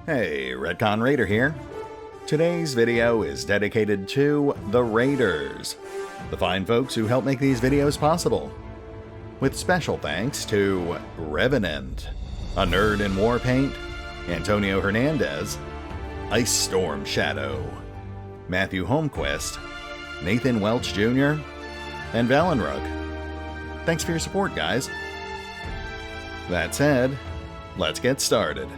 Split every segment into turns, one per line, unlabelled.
Hey, RetconRaider here. Today's video is dedicated to the Raiders, the fine folks who help make these videos possible. With special thanks to Revenant, Anerdinwarpaint, Antonio Hernandez, Icestormshadow, Matthew Holmquist, Nathan Welch Jr., and Valinrook. Thanks for your support, guys. That said, let's get started.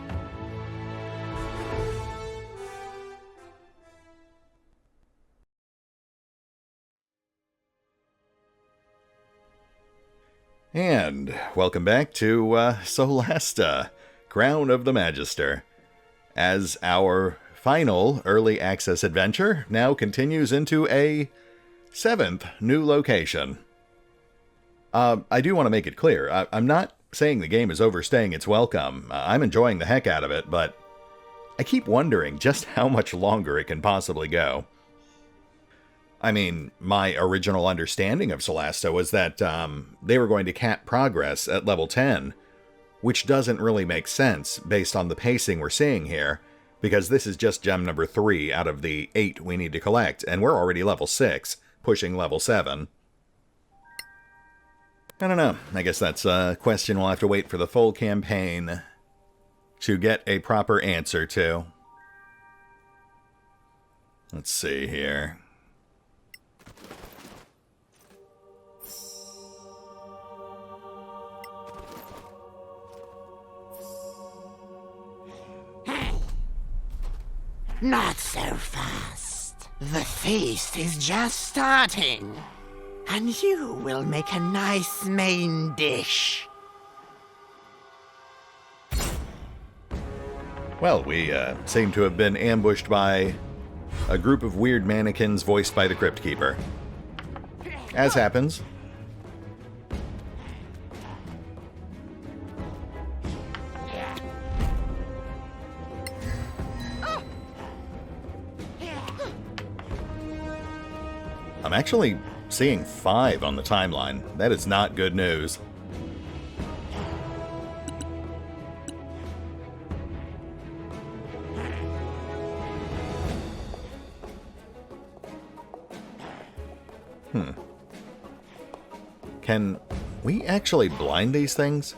And welcome back to Solasta, Crown of the Magister, as our final early access adventure now continues into a 7th new location. I do want to make it clear, I'm not saying the game is overstaying its welcome. I'm enjoying the heck out of it, but I keep wondering just how much longer it can possibly go. I mean, my original understanding of Solasta was that they were going to cap progress at level 10, which doesn't really make sense based on the pacing we're seeing here, because this is just gem number 3 out of the 8 we need to collect, and we're already level 6, pushing level 7. I don't know, I guess that's a question we'll have to wait for the full campaign to get a proper answer to. Let's see here.
Not so fast. The feast is just starting. And you will make a nice main dish.
Well, we seem to have been ambushed by a group of weird mannequins voiced by the Crypt Keeper. As happens. I'm actually seeing 5 on the timeline. That is not good news. Can we actually blind these things?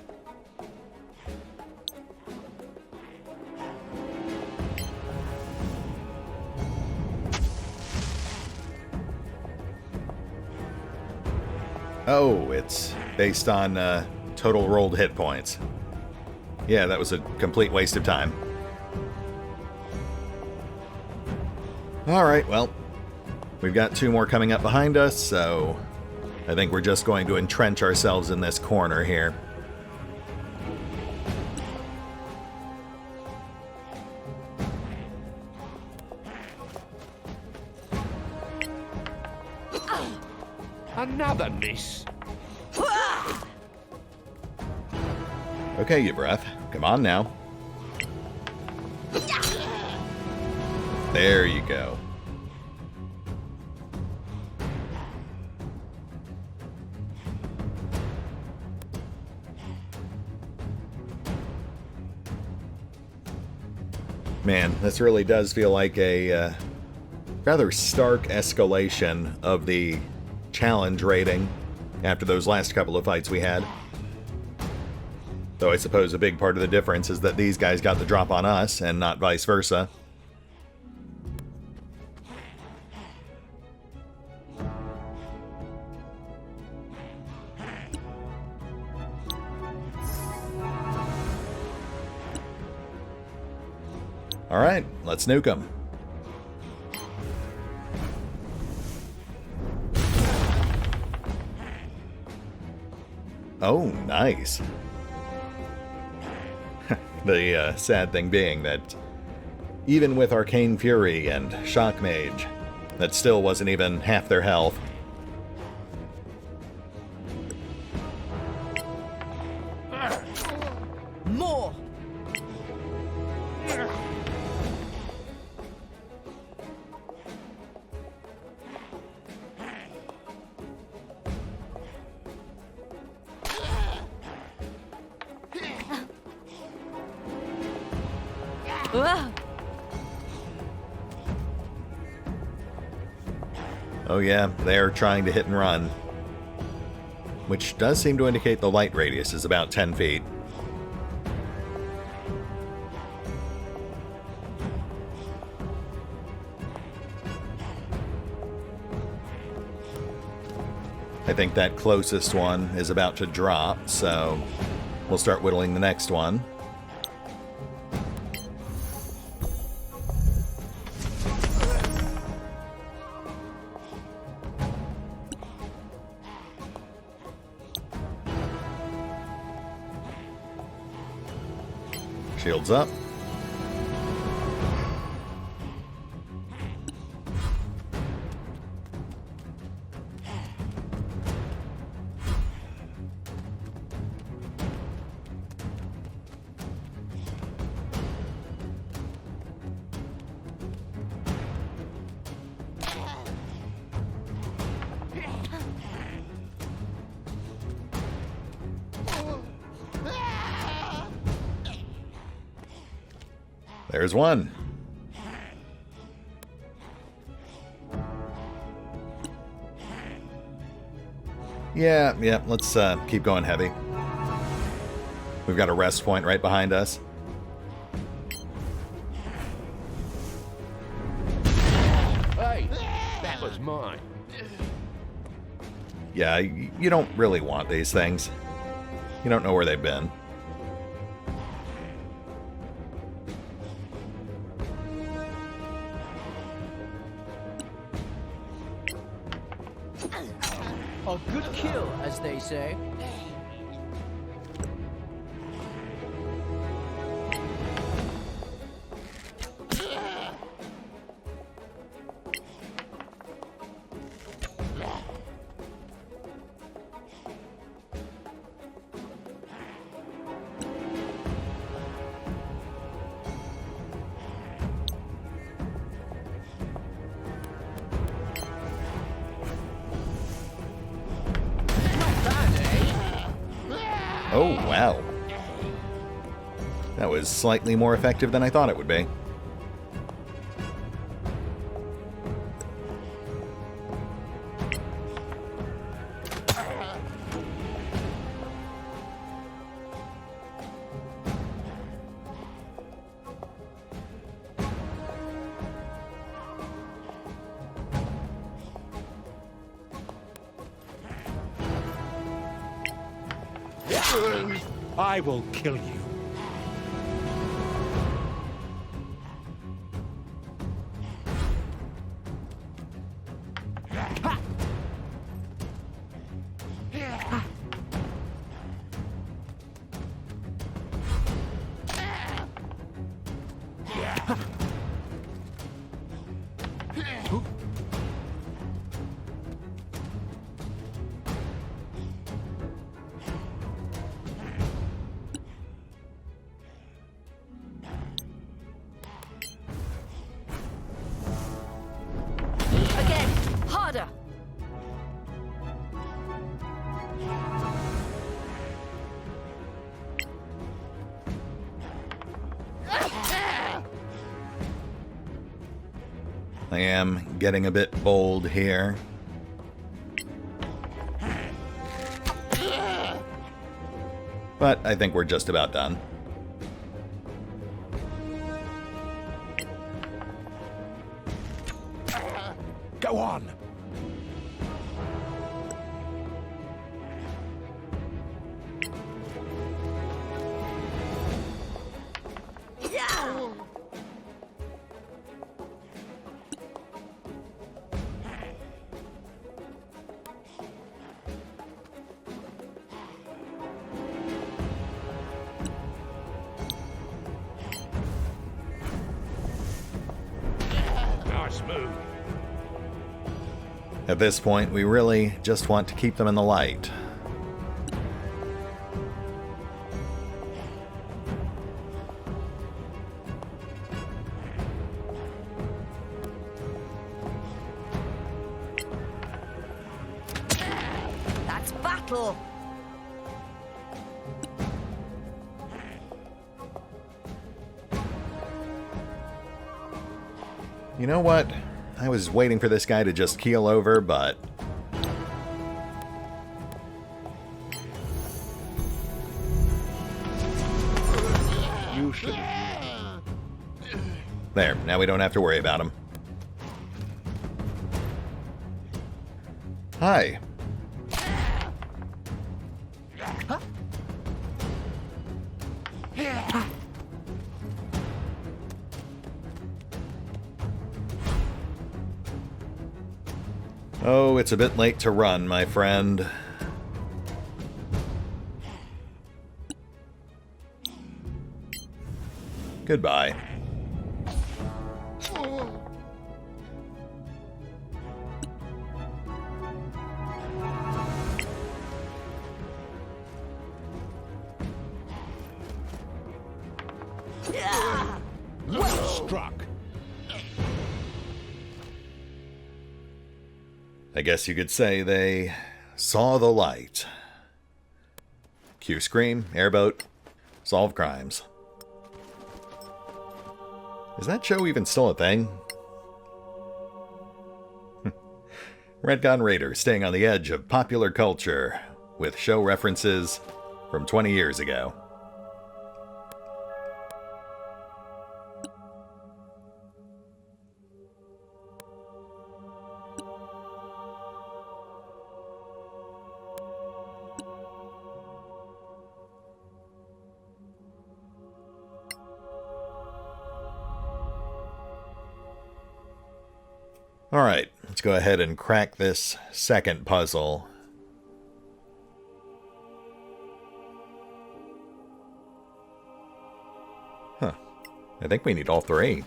Oh, it's based on total rolled hit points. Yeah, that was a complete waste of time. Alright, well, we've got 2 more coming up behind us, so I think we're just going to entrench ourselves in this corner here.
Another miss.
Okay, you breath. Come on now. There you go. Man, this really does feel like a rather stark escalation of the challenge rating after those last couple of fights we had. Though I suppose a big part of the difference is that these guys got the drop on us and not vice versa. Alright, let's nuke them. Oh, nice. The sad thing being that even with Arcane Fury and Shock Mage, that still wasn't even half their health.
More!
Ugh.
Oh yeah, they're trying to hit and run. Which does seem to indicate the light radius is about 10 feet. I think that closest one is about to drop, so we'll start whittling the next one. Shields up. There's one. Yeah, let's keep going heavy. We've got a rest point right behind us.
Hey, that was mine.
Yeah, you don't really want these things. You don't know where they've been.
A good kill, as they say.
Oh, wow. That was slightly more effective than I thought it would be.
I will kill you.
Again, harder.
I am getting a bit bold here. But I think we're just about done.
Go on. Nice move.
At this point, we really just want to keep them in the light.
That's battle.
You know what? I was waiting for this guy to just keel over, but...
You should.
There, now we don't have to worry about him. Hi. Oh, it's a bit late to run, my friend. Goodbye.
Well struck.
I guess you could say they saw the light. Q scream, airboat, solve crimes. Is that show even still a thing? RetconRaider staying on the edge of popular culture with show references from 20 years ago. Alright, let's go ahead and crack this second puzzle. Huh. I think we need all three.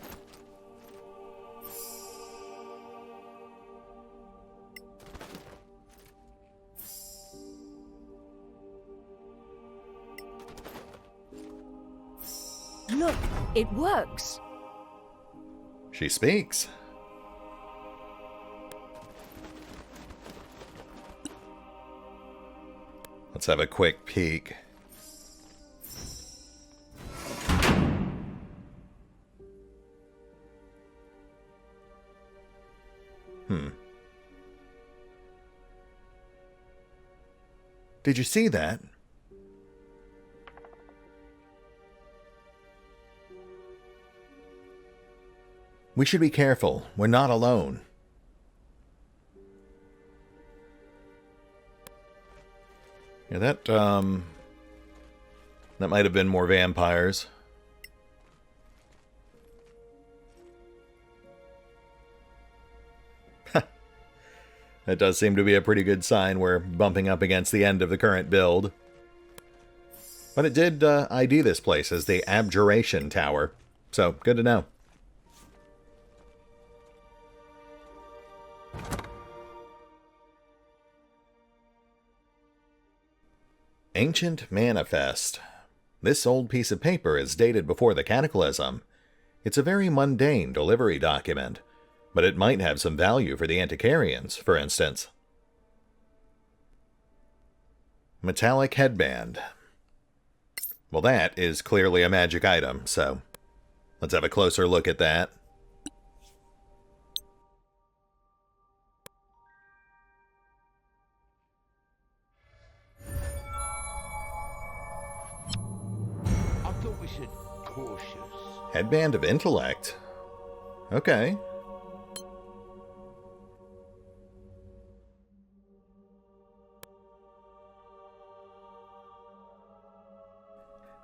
Look, it works.
She speaks. Let's have a quick peek. Did you see that? We should be careful. We're not alone. Yeah, that might have been more vampires. That does seem to be a pretty good sign we're bumping up against the end of the current build. But it did ID this place as the Abjuration Tower, so good to know. Ancient Manifest. This old piece of paper is dated before the Cataclysm. It's a very mundane delivery document, but it might have some value for the antiquarians, for instance. Metallic headband. Well, that is clearly a magic item, so let's have a closer look at that.
I thought we should cautious.
Headband of Intellect. Okay.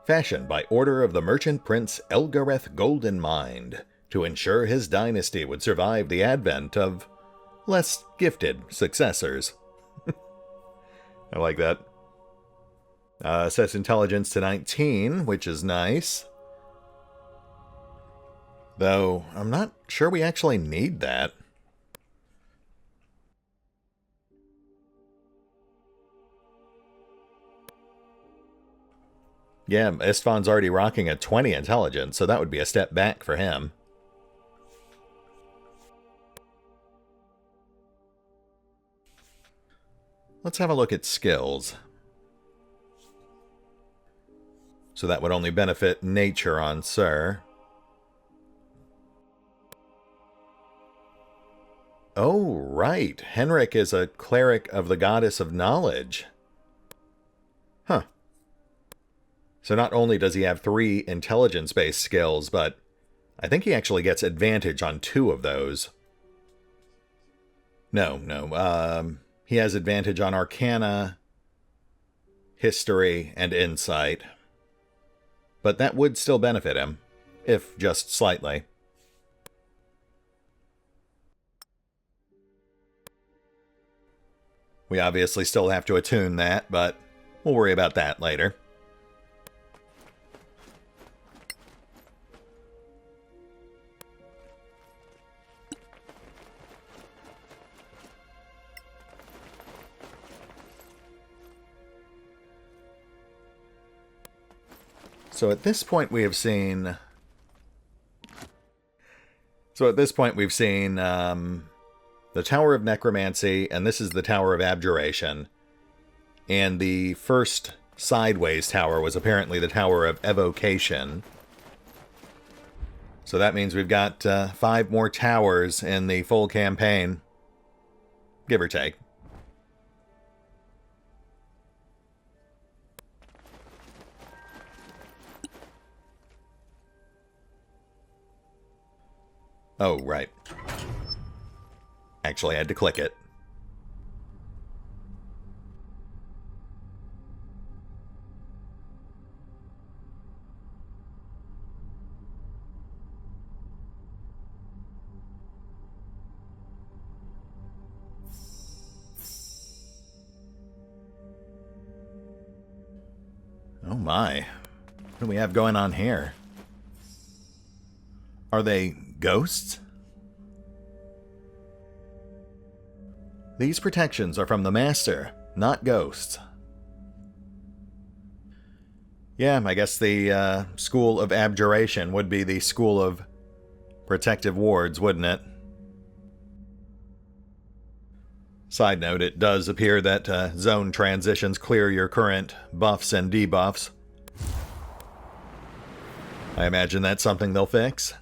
Fashioned by order of the merchant prince Elgareth Goldenmind to ensure his dynasty would survive the advent of less gifted successors. I like that. Sets intelligence to 19, which is nice. Though, I'm not sure we actually need that. Yeah, Istvan's already rocking a 20 intelligence, so that would be a step back for him. Let's have a look at skills. So that would only benefit nature on Sir. Oh, right. Henrik is a cleric of the goddess of knowledge. Huh. So not only does he have 3 intelligence-based skills, but I think he actually gets advantage on 2 of those. No. He has advantage on Arcana, History, and Insight. But that would still benefit him, if just slightly. We obviously still have to attune that, but we'll worry about that later. So at this point we've seen the Tower of Necromancy, and this is the Tower of Abjuration. And the first sideways tower was apparently the Tower of Evocation. So that means we've got 5 more towers in the full campaign, give or take. Oh, right. Actually, I had to click it. Oh my. What do we have going on here? Are they ghosts? These protections are from the Master, not ghosts. Yeah, I guess the School of Abjuration would be the School of Protective Wards, wouldn't it? Side note, it does appear that zone transitions clear your current buffs and debuffs. I imagine that's something they'll fix.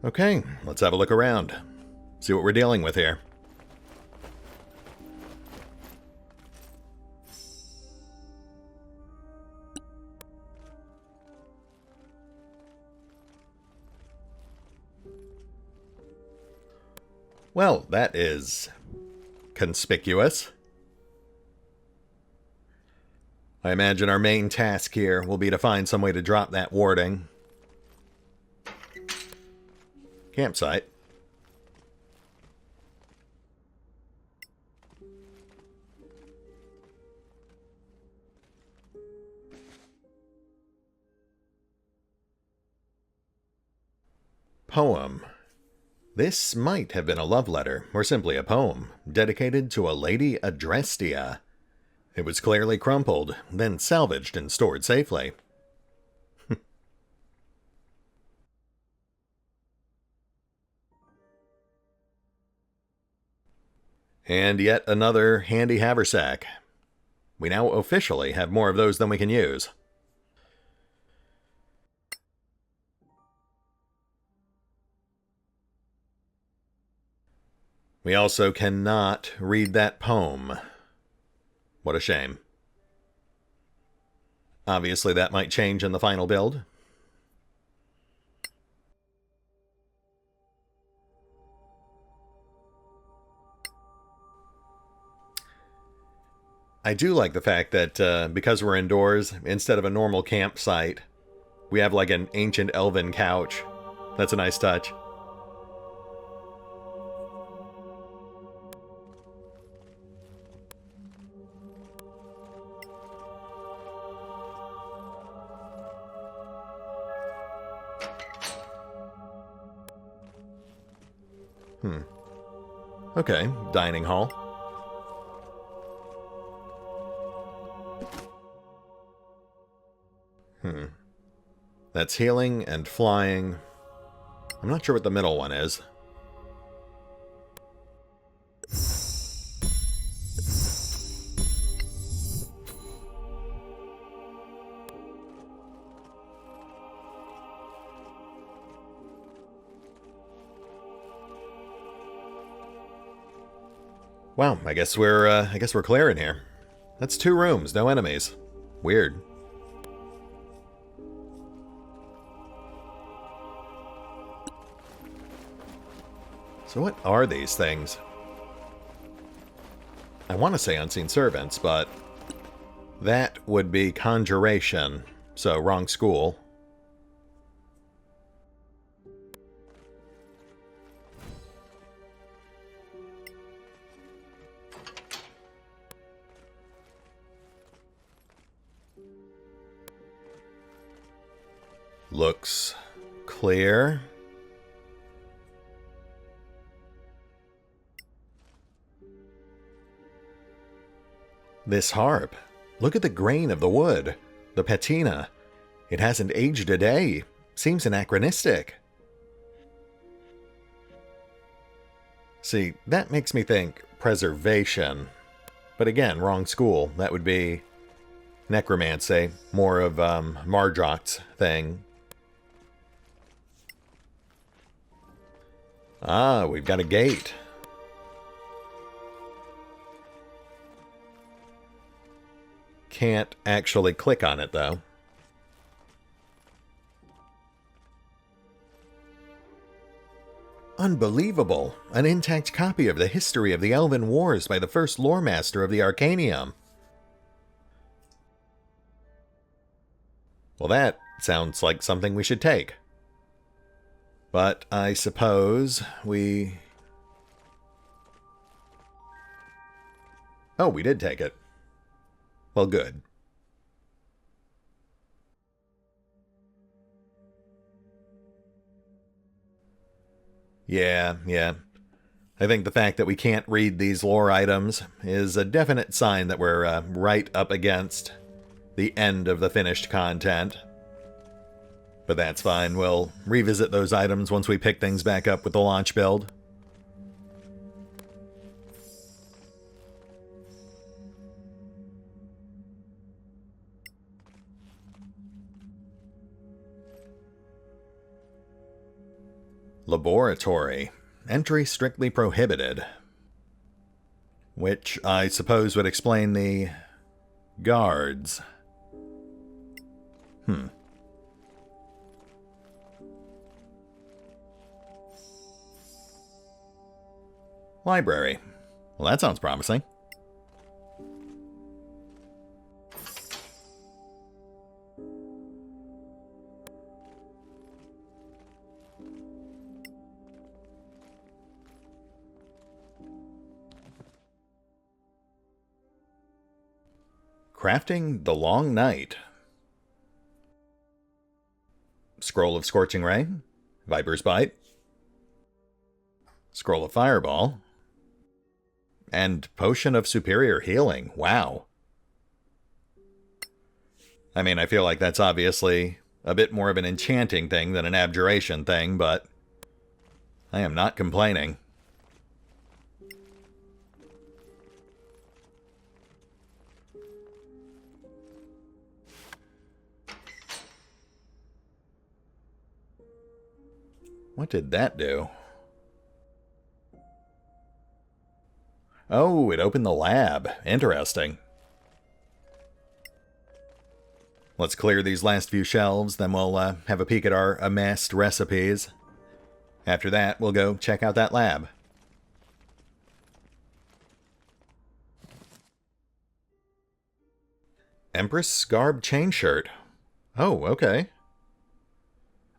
Okay, let's have a look around. See what we're dealing with here. Well, that is conspicuous. I imagine our main task here will be to find some way to drop that warding. Campsite. Poem. This might have been a love letter, or simply a poem, dedicated to a lady Adrestia. It was clearly crumpled, then salvaged and stored safely. And yet another handy haversack. We now officially have more of those than we can use. We also cannot read that poem. What a shame. Obviously that might change in the final build. I do like the fact that because we're indoors, instead of a normal campsite, we have like an ancient elven couch. That's a nice touch. Okay, dining hall. That's healing and flying. I'm not sure what the middle one is. Wow, I guess we're clear in here. That's 2 rooms, no enemies. Weird. So what are these things? I want to say unseen servants, but that would be conjuration, so wrong school. Looks clear. This harp. Look at the grain of the wood. The patina. It hasn't aged a day. Seems anachronistic. See, that makes me think preservation. But again, wrong school. That would be necromancy. More of Mardrok's thing. Ah, we've got a gate. Can't actually click on it, though. Unbelievable! An intact copy of the history of the Elven Wars by the first lore master of the Arcanium. Well, that sounds like something we should take. But I suppose we... Oh, we did take it. Well, good. Yeah. I think the fact that we can't read these lore items is a definite sign that we're right up against the end of the finished content. But that's fine. We'll revisit those items once we pick things back up with the launch build. Laboratory. Entry strictly prohibited. Which I suppose would explain the guards. Library. Well, that sounds promising. Crafting the Long Night. Scroll of Scorching Ray. Viper's Bite. Scroll of Fireball. And Potion of Superior Healing. Wow. I mean, I feel like that's obviously a bit more of an enchanting thing than an abjuration thing, but I am not complaining. What did that do? Oh, it opened the lab. Interesting. Let's clear these last few shelves, then we'll have a peek at our amassed recipes. After that, we'll go check out that lab. Empress Scarb chain shirt. Oh, okay.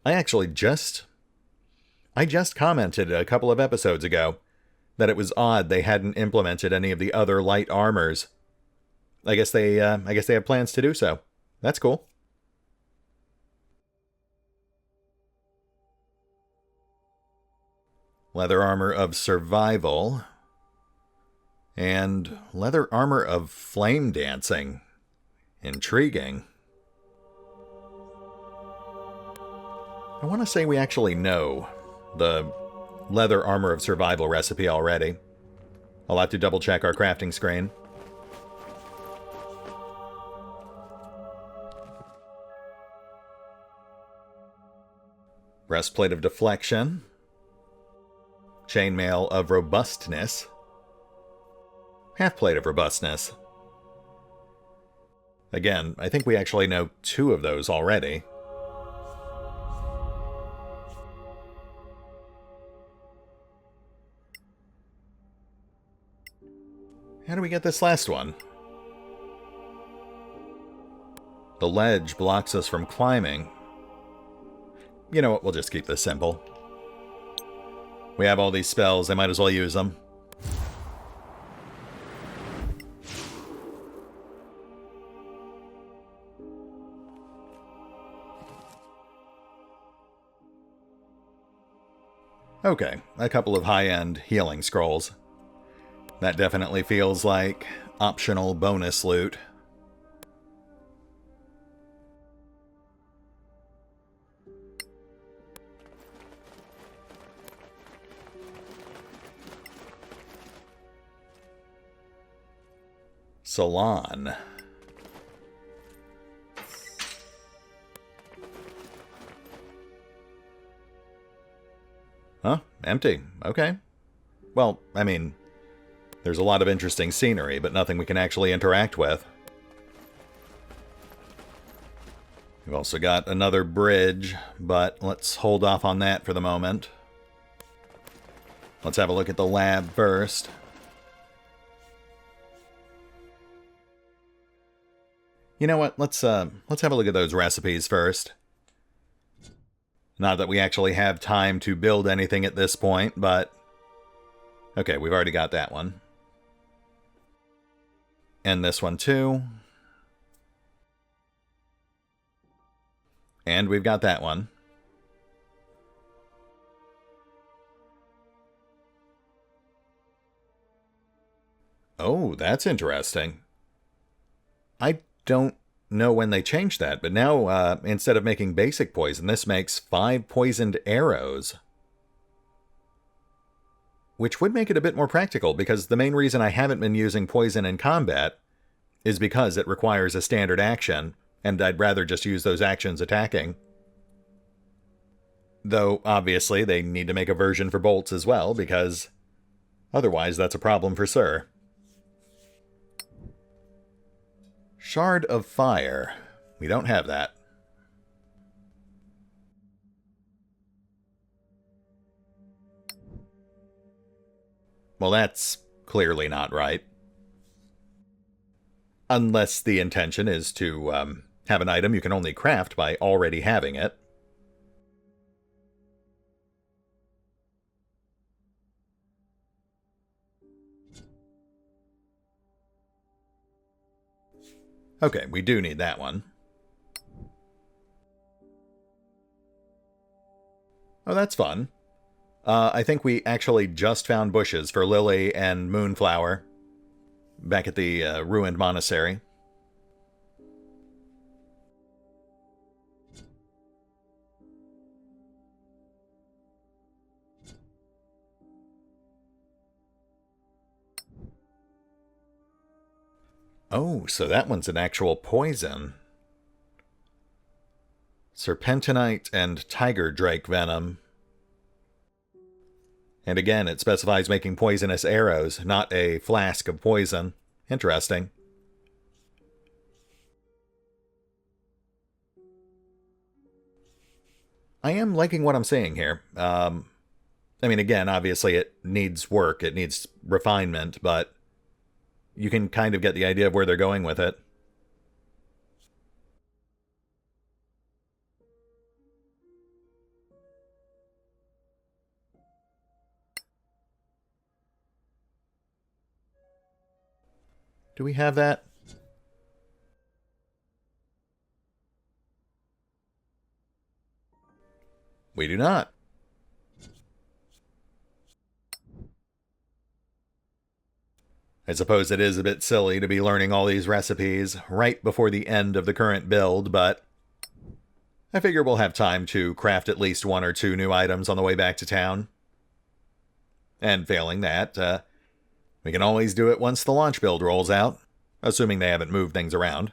I just commented a couple of episodes ago that it was odd they hadn't implemented any of the other light armors. I guess they have plans to do so. That's cool. Leather armor of survival. And leather armor of flame dancing. Intriguing. I want to say we actually know the leather armor of survival recipe already. I'll have to double check our crafting screen. Breastplate of deflection. Chainmail of robustness. Half-plate of robustness. Again, I think we actually know 2 of those already. How do we get this last one? The ledge blocks us from climbing. You know what, we'll just keep this simple. We have all these spells, I might as well use them. Okay, a couple of high-end healing scrolls. That definitely feels like optional bonus loot. Salon. Huh? Empty. Okay. Well, I mean, there's a lot of interesting scenery, but nothing we can actually interact with. We've also got another bridge, but let's hold off on that for the moment. Let's have a look at the lab first. You know what? Let's have a look at those recipes first. Not that we actually have time to build anything at this point, but okay, we've already got that one. And this one too. And we've got that one. Oh, that's interesting. I don't know when they changed that, but now instead of making basic poison, this makes 5 poisoned arrows. Which would make it a bit more practical, because the main reason I haven't been using poison in combat is because it requires a standard action, and I'd rather just use those actions attacking. Though, obviously, they need to make a version for bolts as well, because otherwise that's a problem for Sir. Shard of Fire. We don't have that. Well, that's clearly not right. Unless the intention is to have an item you can only craft by already having it. Okay, we do need that one. Oh, that's fun. I think we actually just found bushes for Lily and Moonflower back at the ruined monastery. Oh, so that one's an actual poison. Serpentinite and tiger drake venom. And again, it specifies making poisonous arrows, not a flask of poison. Interesting. I am liking what I'm seeing here. I mean, again, obviously it needs work, it needs refinement, but you can kind of get the idea of where they're going with it. Do we have that? We do not. I suppose it is a bit silly to be learning all these recipes right before the end of the current build, but I figure we'll have time to craft at least 1 or 2 new items on the way back to town. And failing that, we can always do it once the launch build rolls out, assuming they haven't moved things around.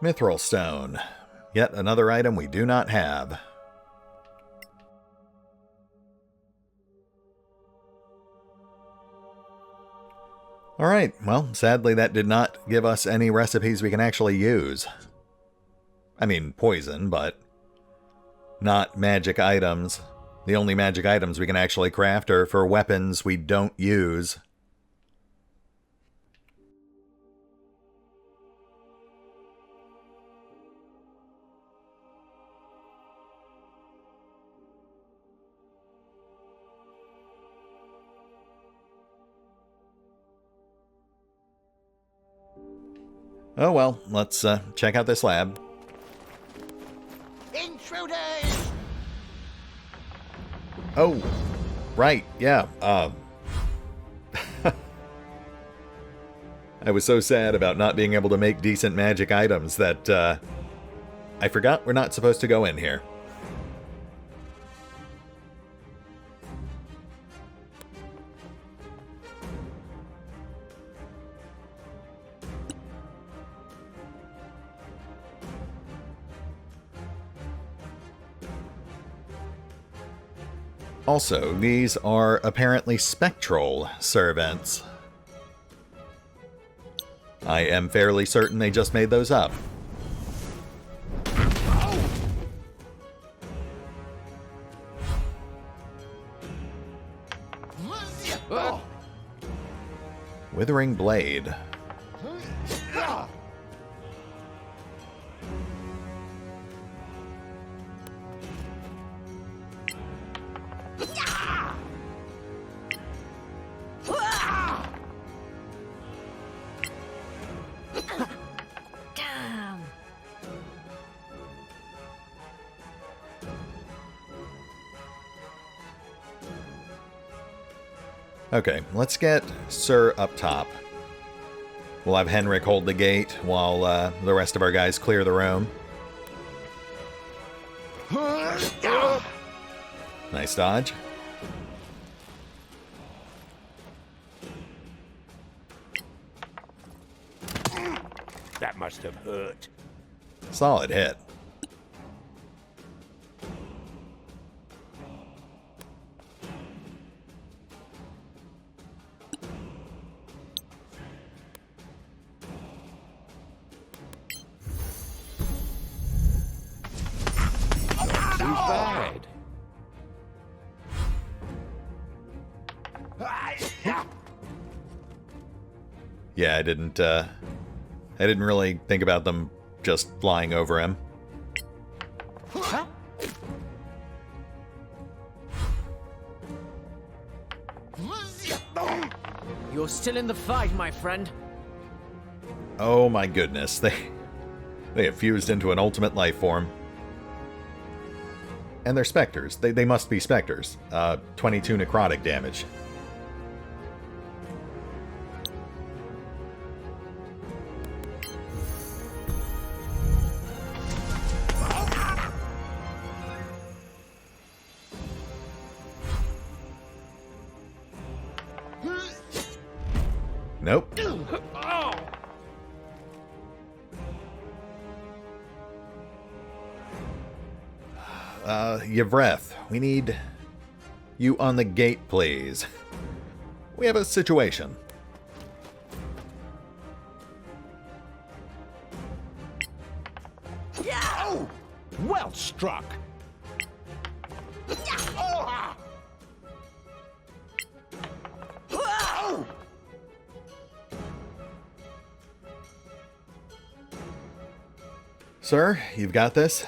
Mithril Stone. Yet another item we do not have. Alright, well, sadly that did not give us any recipes we can actually use. I mean, poison, but not magic items. The only magic items we can actually craft are for weapons we don't use. Oh well, let's check out this lab.
Intruders!
Oh, right, yeah, I was so sad about not being able to make decent magic items that, I forgot we're not supposed to go in here. Also, these are apparently spectral servants. I am fairly certain they just made those up. Withering Blade.
Damn.
Okay, let's get Sir up top. We'll have Henrik hold the gate while the rest of our guys clear the room. Nice dodge.
That must have hurt.
Solid hit.
Too bad.
Yeah, I didn't really think about them just flying over him.
You're still in the fight, my friend.
Oh my goodness, they have fused into an ultimate life form. And they're specters. They must be specters. 22 necrotic damage. Nope. Yvreth, we need you on the gate, please. We have a situation.
Oh! Well struck.
Sir, you've got this?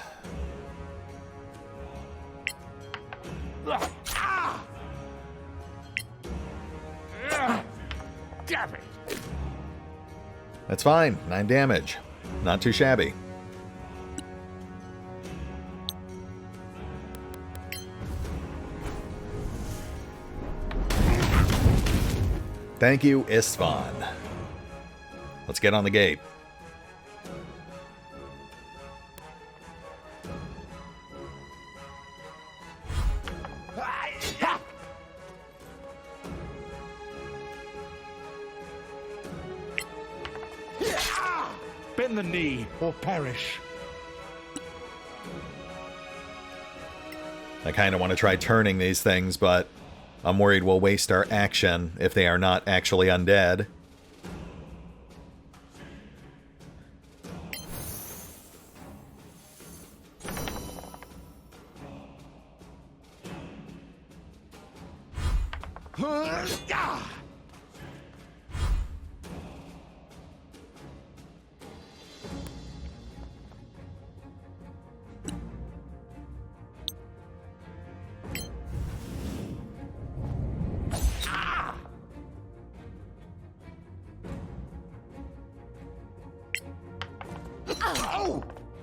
That's fine. 9 damage. Not too shabby. Thank you, Istvan. Let's get on the gate.
Bend the knee or perish.
I kind of want to try turning these things, but I'm worried we'll waste our action if they are not actually undead.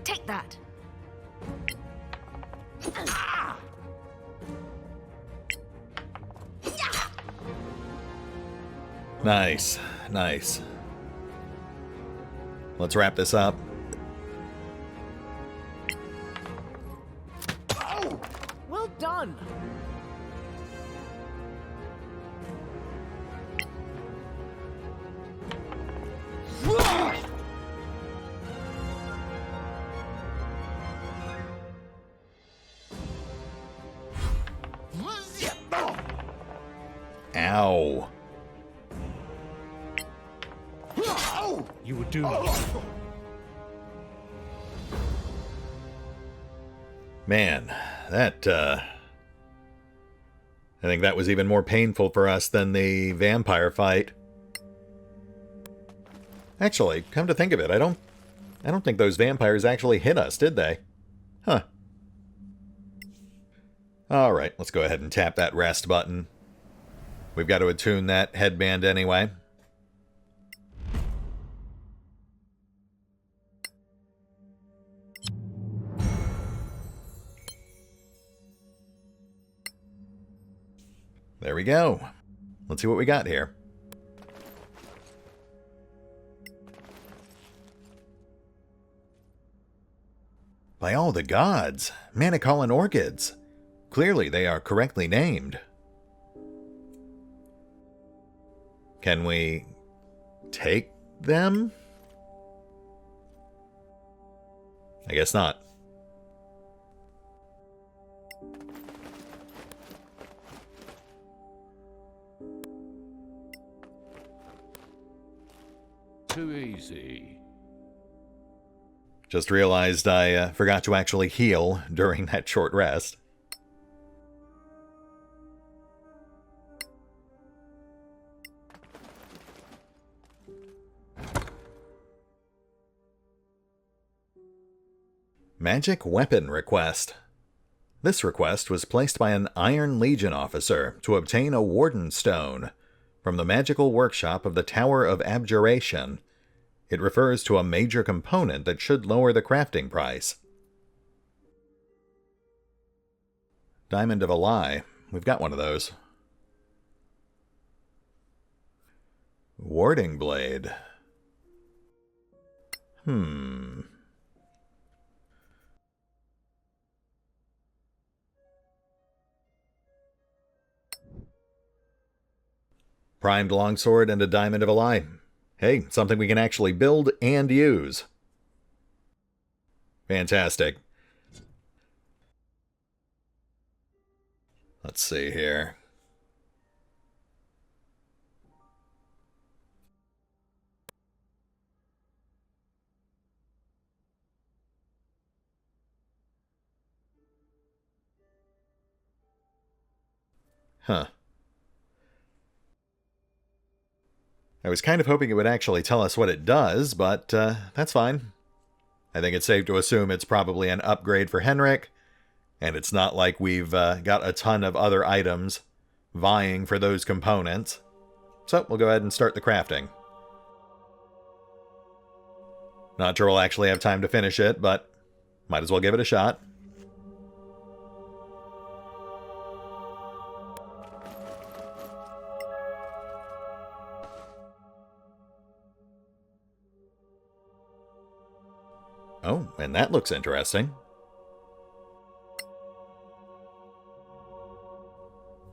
Take that.
Nice, nice. Let's wrap this up.
Well done.
Ow.
You were doomed.
Man, that, I think that was even more painful for us than the vampire fight. Actually, come to think of it, I don't think those vampires actually hit us, did they? Huh. Alright, let's go ahead and tap that rest button. We've got to attune that headband anyway. There we go. Let's see what we got here. By all the gods, Manicolin orchids. Clearly they are correctly named. Can we take them? I guess not.
Too easy.
Just realized I forgot to actually heal during that short rest. Magic weapon request. This request was placed by an Iron Legion officer to obtain a Warden Stone from the magical workshop of the Tower of Abjuration. It refers to a major component that should lower the crafting price. Diamond of a Lie. We've got one of those. Warding Blade. Primed longsword and a Diamond of a Lie. Hey, something we can actually build and use. Fantastic. Let's see here. Huh. I was kind of hoping it would actually tell us what it does, but that's fine. I think it's safe to assume it's probably an upgrade for Henrik, and it's not like we've got a ton of other items vying for those components. So we'll go ahead and start the crafting. Not sure we'll actually have time to finish it, but might as well give it a shot. Oh, and that looks interesting.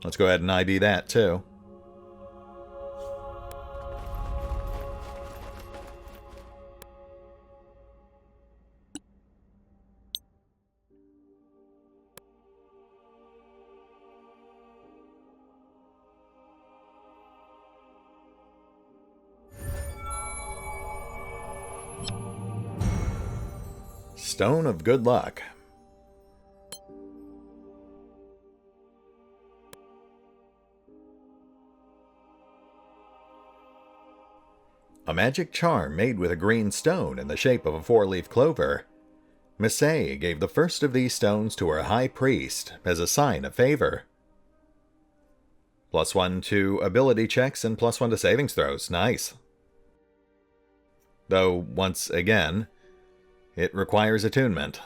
Let's go ahead and ID that, too. Stone of Good Luck. A magic charm made with a green stone in the shape of a four-leaf clover. Missay gave the first of these stones to her high priest as a sign of favor. +1 to ability checks and +1 to savings throws. Nice. Though, once again, it requires attunement.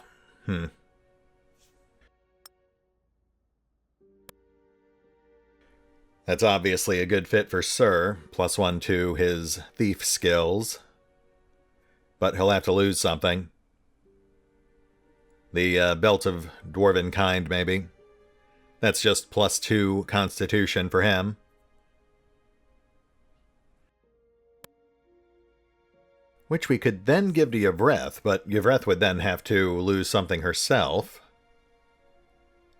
That's obviously a good fit for Sir, +1 to his thief skills. But he'll have to lose something. The Belt of Dwarven Kind, maybe. That's just +2 Constitution for him. Which we could then give to Yvreth, but Yvreth would then have to lose something herself.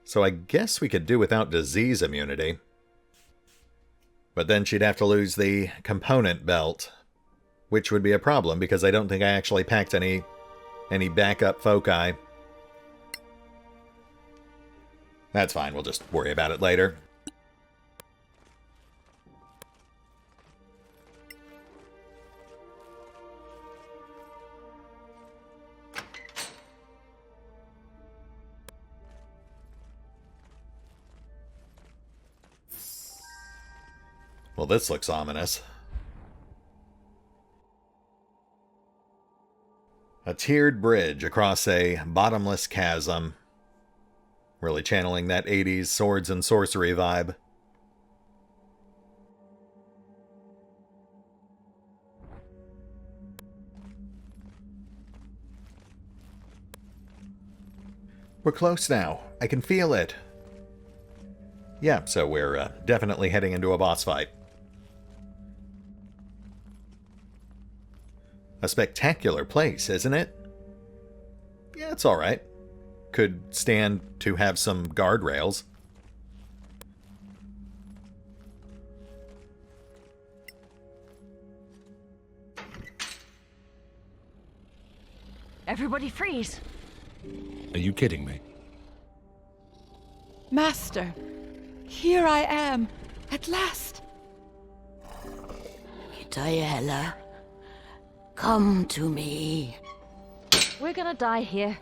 So I guess we could do without disease immunity. But then she'd have to lose the component belt, which would be a problem because I don't think I actually packed any backup foci. That's fine, we'll just worry about it later. Well, this looks ominous. A tiered bridge across a bottomless chasm. Really channeling that 80s swords and sorcery vibe. We're close now. I can feel it. Yeah, so we're definitely heading into a boss fight. A spectacular place, isn't it? Yeah, it's alright. Could stand to have some guardrails.
Everybody freeze.
Are you kidding me?
Master, here I am, at last.
Teichmiller, come to me.
We're gonna die here.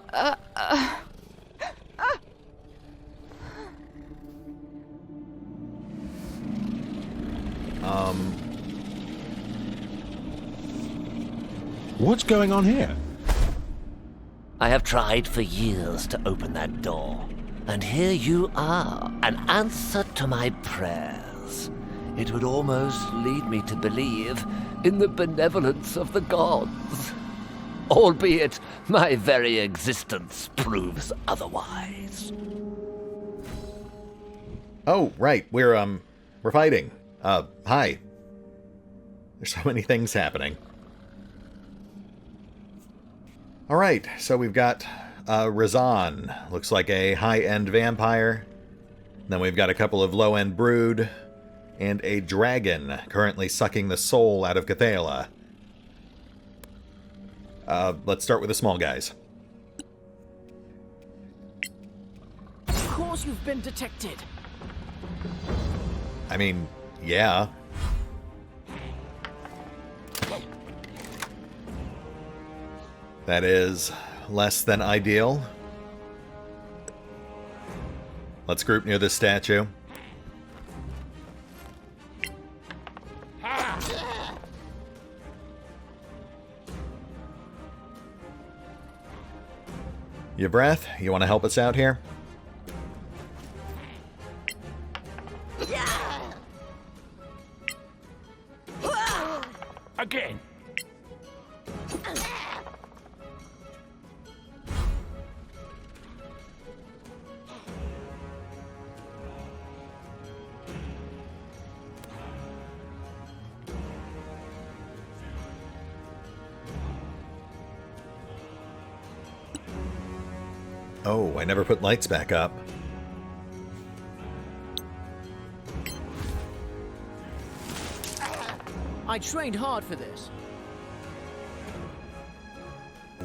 What's going on here?
I have tried for years to open that door, and here you are, an answer to my prayers. It would almost lead me to believe in the benevolence of the gods, albeit my very existence proves otherwise.
Oh, right, we're fighting. Hi. There's so many things happening. Alright, so we've got Razan. Looks like a high-end vampire. Then we've got a couple of low-end brood. And a dragon currently sucking the soul out of Cathala. Let's start with the small guys.
Of course you've been detected.
I mean, yeah. That is less than ideal. Let's group near this statue. Yvreth, you want to help us out here?
Again.
Oh, I never put lights back up.
I trained hard for this.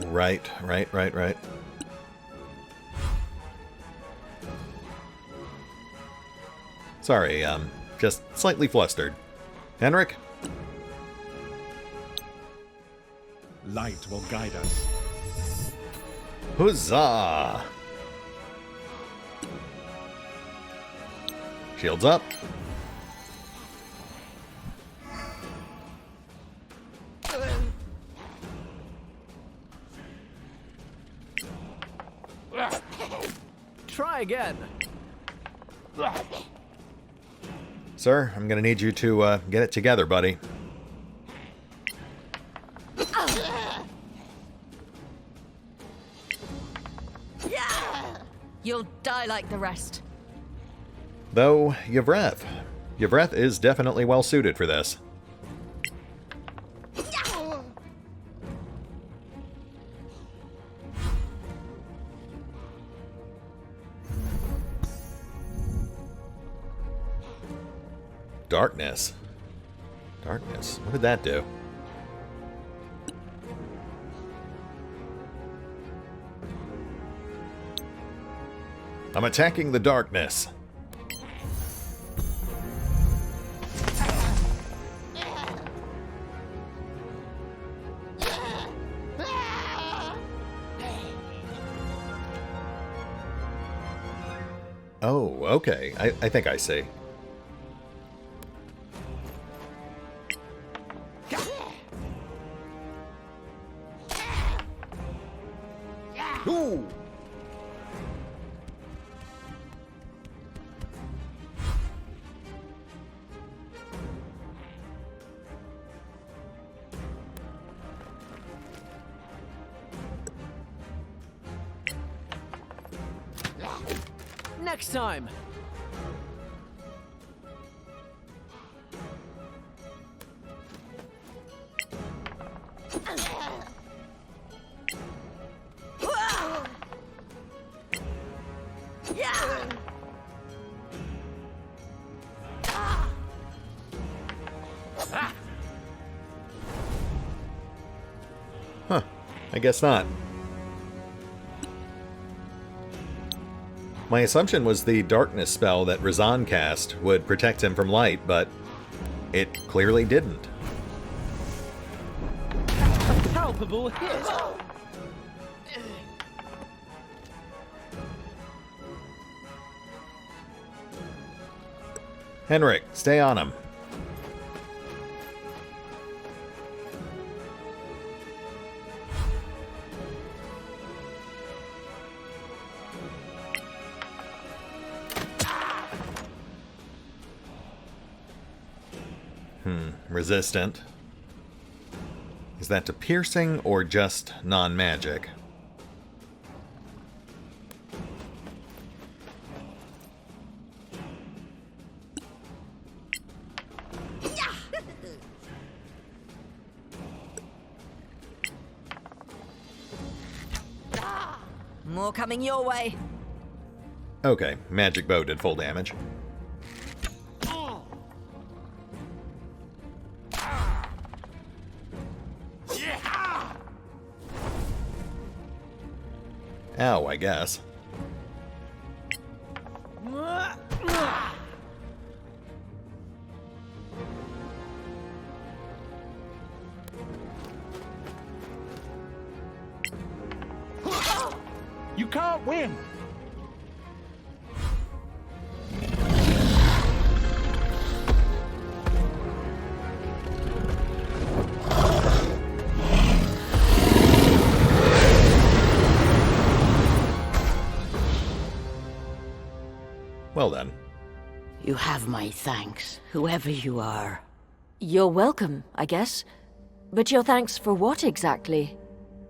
Right. Sorry, just slightly flustered. Henrik?
Light will guide us.
Huzzah! Shields up.
Try again.
Sir, I'm gonna need you to get it together, buddy.
You'll die like the rest.
Though, Yvreth is definitely well suited for this. Darkness. What did that do? I'm attacking the darkness. Oh, okay. I think I see.
Ooh.
Next time.
Huh. I guess not. My assumption was the darkness spell that Razan cast would protect him from light, but it clearly didn't.
A palpable hit.
Henrik, stay on him. Resistant. Is that to piercing or just non-magic?
More coming your way.
Okay, magic bow did full damage. Ow, I guess.
You can't win.
Well then.
You have my thanks, whoever you are.
You're welcome, I guess. But your thanks for what exactly?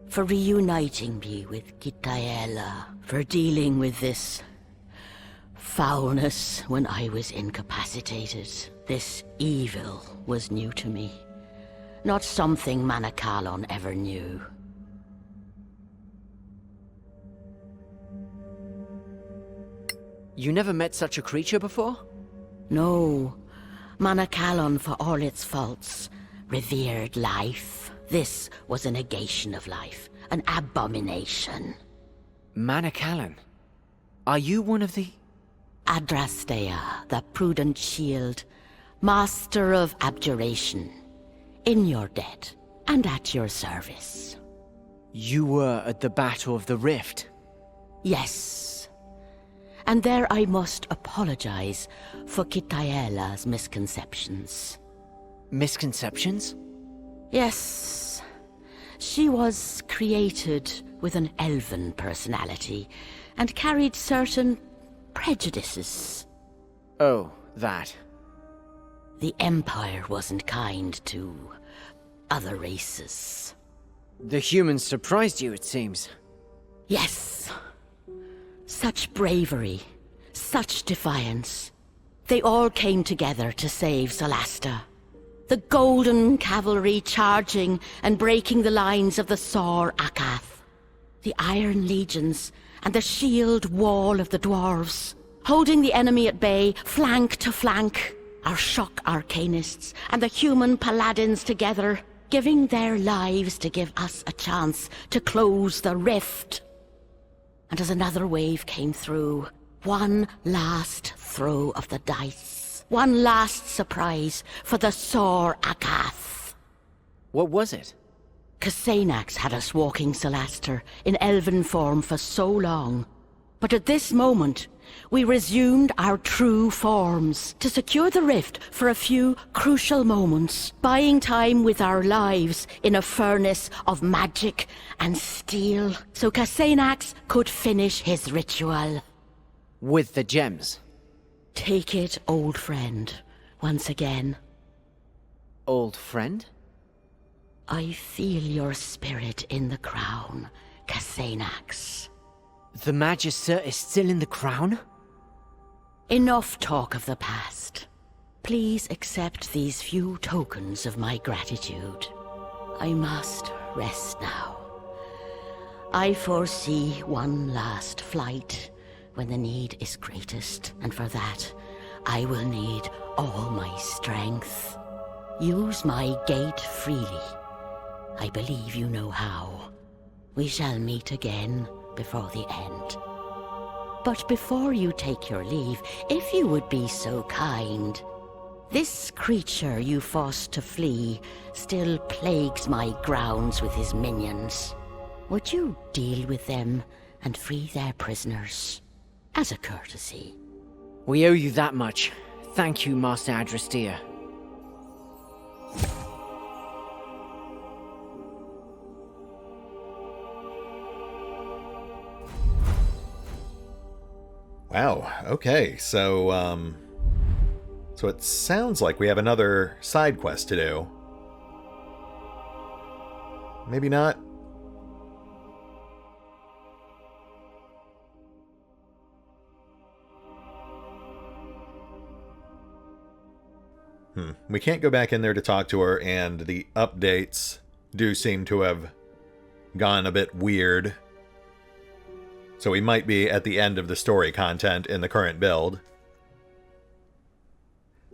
For reuniting me with Kitaela, for dealing with this foulness when I was incapacitated. This evil was new to me. Not something Manakalon ever knew.
You never met such a creature before?
No. Manakalon, for all its faults, revered life. This was a negation of life, an abomination.
Manakalon? Are you one of the...
Adrastea, the prudent shield, master of abjuration, in your debt and at your service.
You were at the Battle of the Rift?
Yes. And there I must apologize for Kitaela's misconceptions.
Misconceptions?
Yes. She was created with an elven personality and carried certain prejudices.
Oh, that.
The Empire wasn't kind to other races.
The humans surprised you, it seems.
Yes. Such bravery, such defiance. They all came together to save Solasta. The Golden Cavalry charging and breaking the lines of the Sor Akath. The Iron Legions and the shield wall of the dwarves, holding the enemy at bay, flank to flank. Our shock arcanists and the human paladins together, giving their lives to give us a chance to close the rift. And as another wave came through, one last throw of the dice, one last surprise for the Sor Akath.
What was it?
Kasenax had us walking Solasta in elven form for so long. But at this moment, we resumed our true forms to secure the rift for a few crucial moments, buying time with our lives in a furnace of magic and steel, so Kasenax could finish his ritual.
With the gems?
Take it, old friend, once again.
Old friend?
I feel your spirit in the crown, Kasenax.
The Magister is still in the crown?
Enough talk of the past. Please accept these few tokens of my gratitude. I must rest now. I foresee one last flight when the need is greatest, and for that, I will need all my strength. Use my gate freely. I believe you know how. We shall meet again before the end. But before you take your leave, if you would be so kind, this creature you forced to flee still plagues my grounds with his minions. Would you deal with them and free their prisoners, as a courtesy?
We owe you that much. Thank you, Master Adrastea.
Wow, okay, so it sounds like we have another side quest to do. Maybe not. We can't go back in there to talk to her, and the updates do seem to have gone a bit weird. So we might be at the end of the story content in the current build.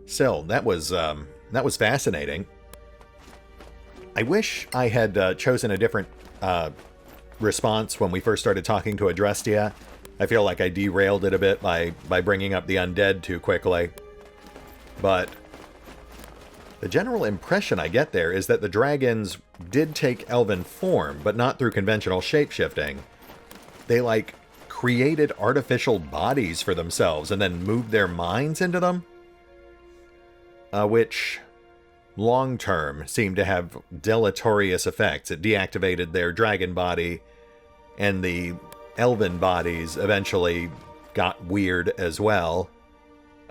Still, that was fascinating. I wish I had chosen a different response when we first started talking to Adrastea. I feel like I derailed it a bit by bringing up the undead too quickly. But the general impression I get there is that the dragons did take elven form, but not through conventional shapeshifting. They, like, created artificial bodies for themselves and then moved their minds into them. Which, long-term, seemed to have deleterious effects. It deactivated their dragon body, and the elven bodies eventually got weird as well.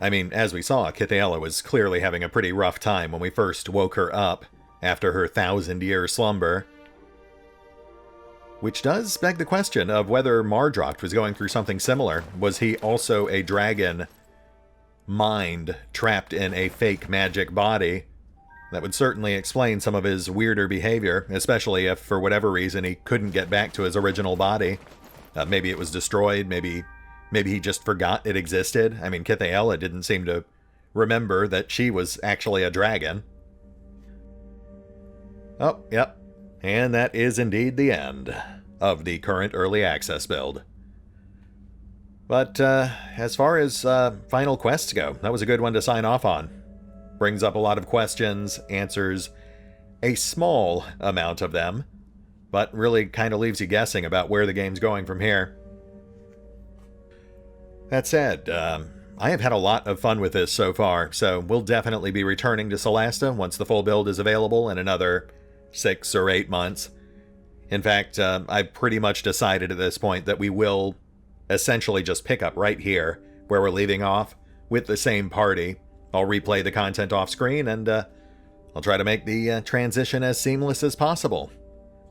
I mean, as we saw, Kithaela was clearly having a pretty rough time when we first woke her up after her 1,000-year slumber. Which does beg the question of whether Mardrokt was going through something similar. Was he also a dragon mind trapped in a fake magic body? That would certainly explain some of his weirder behavior, especially if, for whatever reason, he couldn't get back to his original body. Maybe it was destroyed, maybe he just forgot it existed. I mean, Kithaela didn't seem to remember that she was actually a dragon. Oh, yep. And that is indeed the end of the current early access build. But as far as final quests go, that was a good one to sign off on. Brings up a lot of questions, answers a small amount of them, but really kind of leaves you guessing about where the game's going from here. That said, I have had a lot of fun with this so far, so we'll definitely be returning to Solasta once the full build is available in another 6 or 8 months. In fact, I've pretty much decided at this point that we will essentially just pick up right here where we're leaving off with the same party. I'll replay the content off screen and I'll try to make the transition as seamless as possible,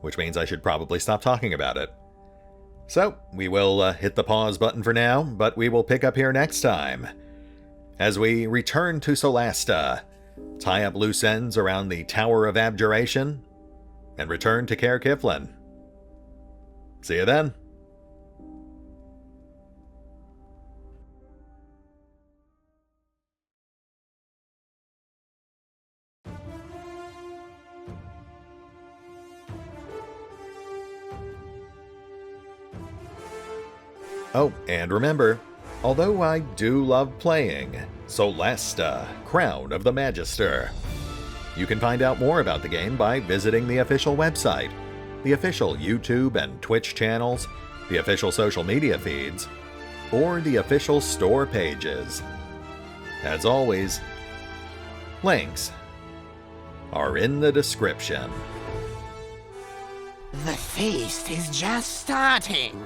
which means I should probably stop talking about it. So, we will hit the pause button for now, but we will pick up here next time as we return to Solasta, tie up loose ends around the Tower of Abjuration, and return to Caer Kiflin. See you then. Oh, and remember, although I do love playing Solasta, Crown of the Magister, you can find out more about the game by visiting the official website, the official YouTube and Twitch channels, the official social media feeds, or the official store pages. As always, links are in the description.
The feast is just starting.